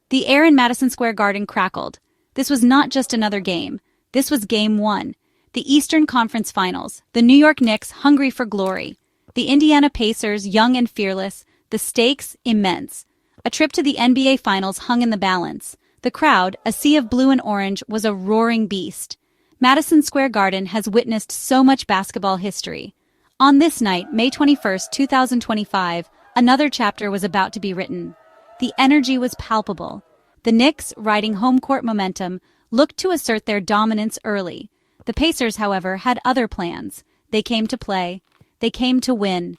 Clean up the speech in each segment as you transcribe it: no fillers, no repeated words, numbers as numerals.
The air in Madison Square Garden crackled. This was not just another game. This was Game 1. The Eastern Conference Finals. The New York Knicks, hungry for glory. The Indiana Pacers, young and fearless. The stakes, immense. A trip to the NBA Finals hung in the balance. The crowd, a sea of blue and orange, was a roaring beast. Madison Square Garden has witnessed so much basketball history. On this night, May 21, 2025, another chapter was about to be written. The energy was palpable. The Knicks, riding home court momentum, looked to assert their dominance early. The Pacers, however, had other plans. They came to play. They came to win.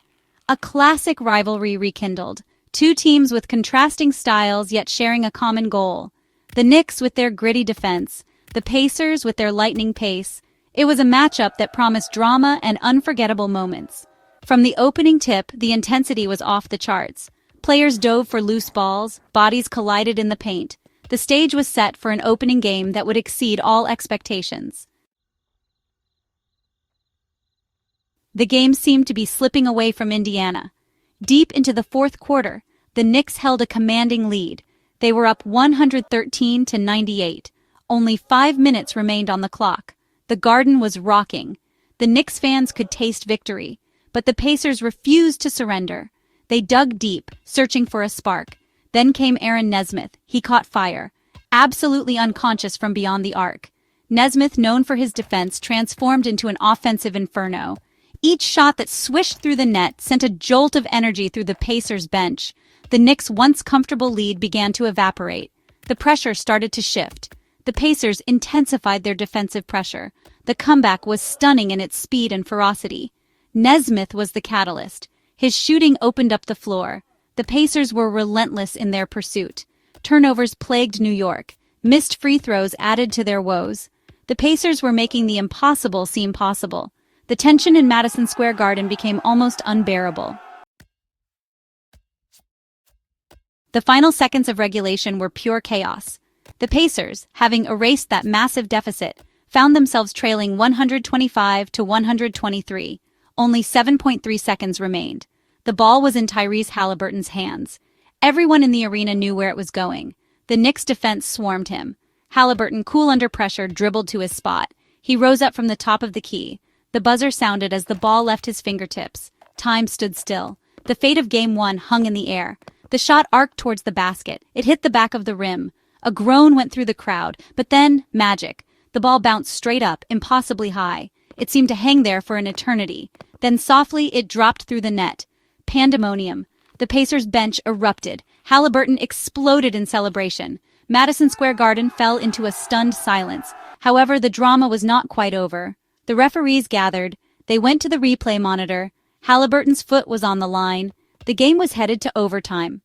A classic rivalry rekindled. Two teams with contrasting styles yet sharing a common goal. The Knicks with their gritty defense. The Pacers with their lightning pace. It was a matchup that promised drama and unforgettable moments. From the opening tip, the intensity was off the charts. Players dove for loose balls, bodies collided in the paint. The stage was set for an opening game that would exceed all expectations. The game seemed to be slipping away from Indiana. Deep into the fourth quarter, the Knicks held a commanding lead. They were up 113-98. Only 5 minutes remained on the clock. The Garden was rocking. The Knicks fans could taste victory, but the Pacers refused to surrender. They dug deep, searching for a spark. Then came Aaron Nesmith. He caught fire, absolutely unconscious from beyond the arc. Nesmith, known for his defense, transformed into an offensive inferno. Each shot that swished through the net sent a jolt of energy through the Pacers bench. The Knicks' once comfortable lead began to evaporate. The pressure started to shift. The Pacers intensified their defensive pressure. The comeback was stunning in its speed and ferocity. Nesmith was the catalyst. His shooting opened up the floor. The Pacers were relentless in their pursuit. Turnovers plagued New York. Missed free throws added to their woes. The Pacers were making the impossible seem possible. The tension in Madison Square Garden became almost unbearable. The final seconds of regulation were pure chaos. The Pacers, having erased that massive deficit, found themselves trailing 125-123. Only 7.3 seconds remained. The ball was in TyreseHaliburton's hands. Everyone in the arena knew where it was going. The Knicks' defense swarmed him. Haliburton, cool under pressure, dribbled to his spot. He rose up from the top of the key. The buzzer sounded as the ball left his fingertips. Time stood still. The fate of Game 1 hung in the air. The shot arced towards the basket. It hit the back of the rim. A groan went through the crowd, but then, magic. The ball bounced straight up, impossibly high. It seemed to hang there for an eternity. Then softly, it dropped through the net. Pandemonium. The Pacers bench erupted. Haliburton exploded in celebration. Madison Square Garden fell into a stunned silence. However, the drama was not quite over. The referees gathered. They went to the replay monitor. Haliburton's foot was on the line. The game was headed to overtime.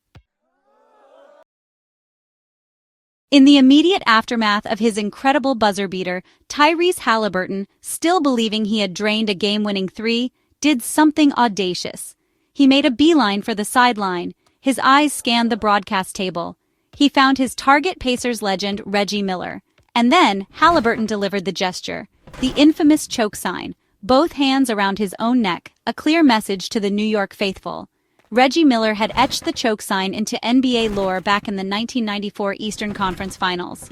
In the immediate aftermath of his incredible buzzer beater, TyreseHaliburton, still believing he had drained a game-winning three, did something audacious. He made a beeline for the sideline. His eyes scanned the broadcast table. He found his target Pacers legend, Reggie Miller. And then, Haliburton delivered the gesture, the infamous choke sign, both hands around his own neck, a clear message to the New York faithful. Reggie Miller had etched the choke sign into NBA lore back in the 1994 Eastern Conference Finals.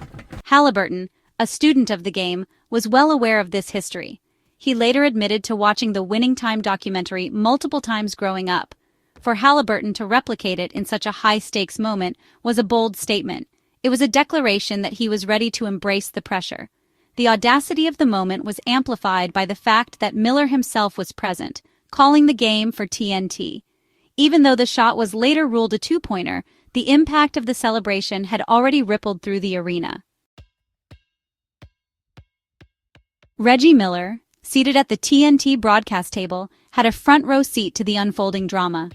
Haliburton, a student of the game, was well aware of this history. He later admitted to watching the Winning Time documentary multiple times growing up. For Haliburton to replicate it in such a high-stakes moment was a bold statement. It was a declaration that he was ready to embrace the pressure. The audacity of the moment was amplified by the fact that Miller himself was present, calling the game for TNT. Even though the shot was later ruled a two-pointer, the impact of the celebration had already rippled through the arena. Reggie Miller, seated at the TNT broadcast table, had a front-row seat to the unfolding drama.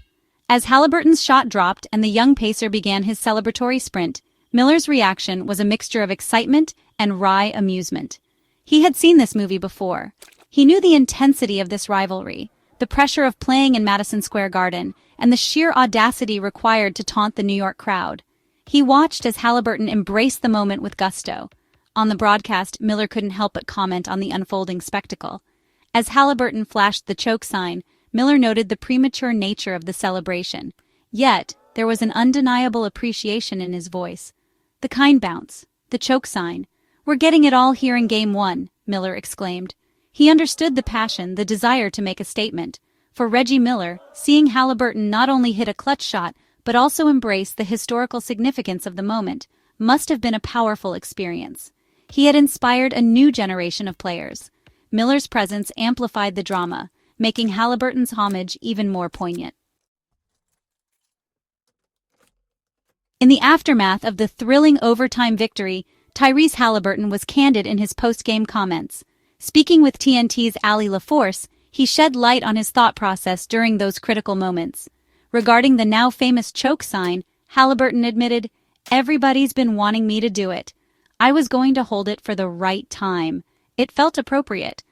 As Haliburton's shot dropped and the young Pacer began his celebratory sprint, Miller's reaction was a mixture of excitement and wry amusement. He had seen this movie before. He knew the intensity of this rivalry, the pressure of playing in Madison Square Garden, and the sheer audacity required to taunt the New York crowd. He watched as Haliburton embraced the moment with gusto. On the broadcast, Miller couldn't help but comment on the unfolding spectacle. As Haliburton flashed the choke sign, Miller noted the premature nature of the celebration. Yet, there was an undeniable appreciation in his voice. The kind bounce, the choke sign. "We're getting it all here in Game 1, Miller exclaimed. He understood the passion, the desire to make a statement. For Reggie Miller, seeing Haliburton not only hit a clutch shot, but also embrace the historical significance of the moment, must have been a powerful experience. He had inspired a new generation of players. Miller's presence amplified the drama, making Haliburton's homage even more poignant. In the aftermath of the thrilling overtime victory, TyreseHaliburton was candid in his post-game comments. Speaking with TNT's Ali LaForce, he shed light on his thought process during those critical moments. Regarding the now-famous choke sign, Haliburton admitted, "Everybody's been wanting me to do it. I was going to hold it for the right time. It felt appropriate."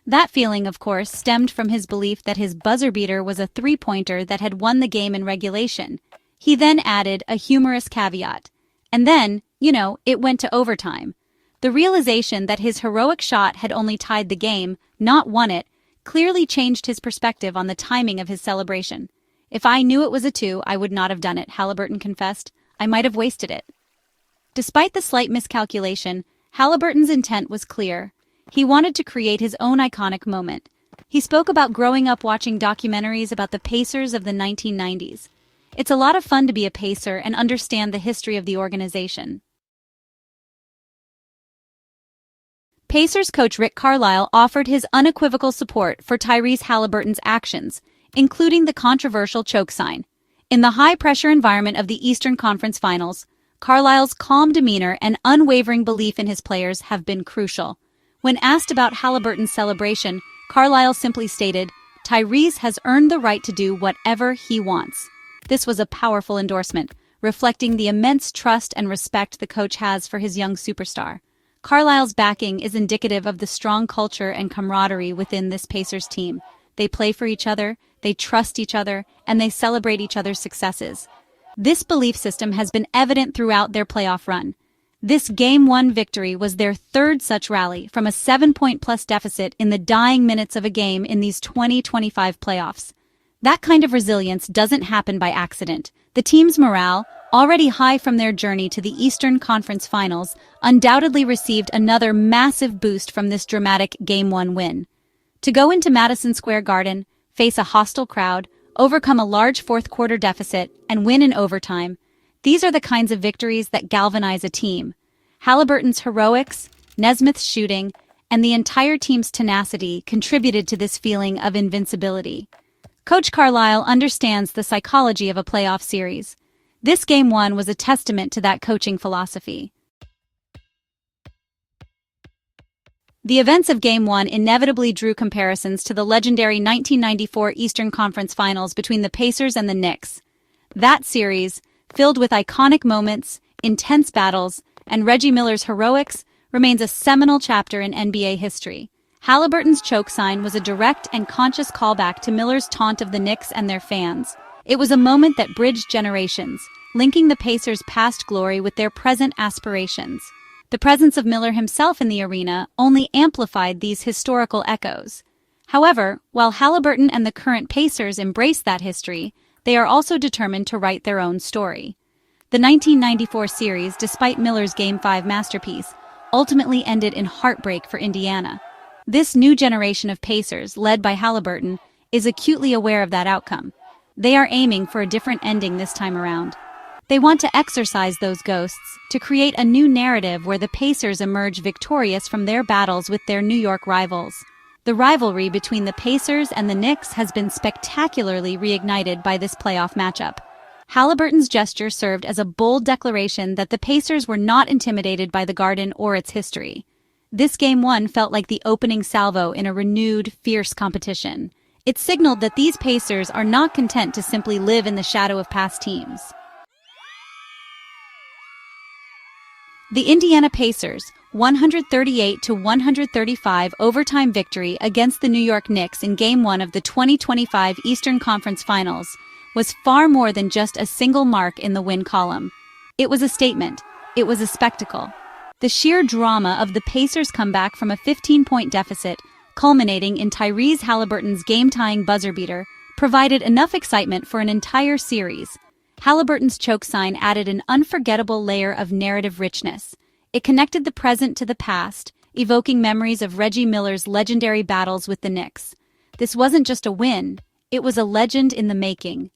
That feeling, of course, stemmed from his belief that his buzzer beater was a three-pointer that had won the game in regulation. He then added a humorous caveat. And then, it went to overtime. The realization that his heroic shot had only tied the game, not won it, clearly changed his perspective on the timing of his celebration. "If I knew it was a 2, I would not have done it," Haliburton confessed. "I might have wasted it." Despite the slight miscalculation, Haliburton's intent was clear. He wanted to create his own iconic moment. He spoke about growing up watching documentaries about the Pacers of the 1990s. "It's a lot of fun to be a Pacer and understand the history of the organization." Pacers coach Rick Carlisle offered his unequivocal support for TyreseHaliburton's actions, including the controversial choke sign. In the high-pressure environment of the Eastern Conference Finals, Carlisle's calm demeanor and unwavering belief in his players have been crucial. When asked about Haliburton's celebration, Carlisle simply stated, "Tyrese has earned the right to do whatever he wants." This was a powerful endorsement, reflecting the immense trust and respect the coach has for his young superstar. Carlisle's backing is indicative of the strong culture and camaraderie within this Pacers team. They play for each other, they trust each other, and they celebrate each other's successes. This belief system has been evident throughout their playoff run. This Game 1 victory was their third such rally from a 7-point-plus deficit in the dying minutes of a game in these 2025 playoffs. That kind of resilience doesn't happen by accident. The team's morale, already high from their journey to the Eastern Conference Finals, undoubtedly received another massive boost from this dramatic Game 1 win. To go into Madison Square Garden, face a hostile crowd, overcome a large fourth-quarter deficit, and win in overtime, these are the kinds of victories that galvanize a team. Haliburton's heroics, Nesmith's shooting, and the entire team's tenacity contributed to this feeling of invincibility. Coach Carlisle understands the psychology of a playoff series. This Game 1 was a testament to that coaching philosophy. The events of Game 1 inevitably drew comparisons to the legendary 1994 Eastern Conference Finals between the Pacers and the Knicks. That series, filled with iconic moments, intense battles, and Reggie Miller's heroics, remains a seminal chapter in NBA history. Haliburton's choke sign was a direct and conscious callback to Miller's taunt of the Knicks and their fans. It was a moment that bridged generations, linking the Pacers' past glory with their present aspirations. The presence of Miller himself in the arena only amplified these historical echoes. However, while Haliburton and the current Pacers embrace that history, they are also determined to write their own story. The 1994 series, despite Miller's Game 5 masterpiece, ultimately ended in heartbreak for Indiana. This new generation of Pacers, led by Haliburton, is acutely aware of that outcome. They are aiming for a different ending this time around. They want to exorcise those ghosts, to create a new narrative where the Pacers emerge victorious from their battles with their New York rivals. The rivalry between the Pacers and the Knicks has been spectacularly reignited by this playoff matchup. Haliburton's gesture served as a bold declaration that the Pacers were not intimidated by the Garden or its history. This Game 1 felt like the opening salvo in a renewed, fierce competition. It signaled that these Pacers are not content to simply live in the shadow of past teams. The Indiana Pacers' 138-135 overtime victory against the New York Knicks in Game 1 of the 2025 Eastern Conference Finals was far more than just a single mark in the win column. It was a statement. It was a spectacle. The sheer drama of the Pacers' comeback from a 15-point deficit, culminating in TyreseHaliburton's game-tying buzzer beater, provided enough excitement for an entire series. Haliburton's choke sign added an unforgettable layer of narrative richness. It connected the present to the past, evoking memories of Reggie Miller's legendary battles with the Knicks. This wasn't just a win, it was a legend in the making.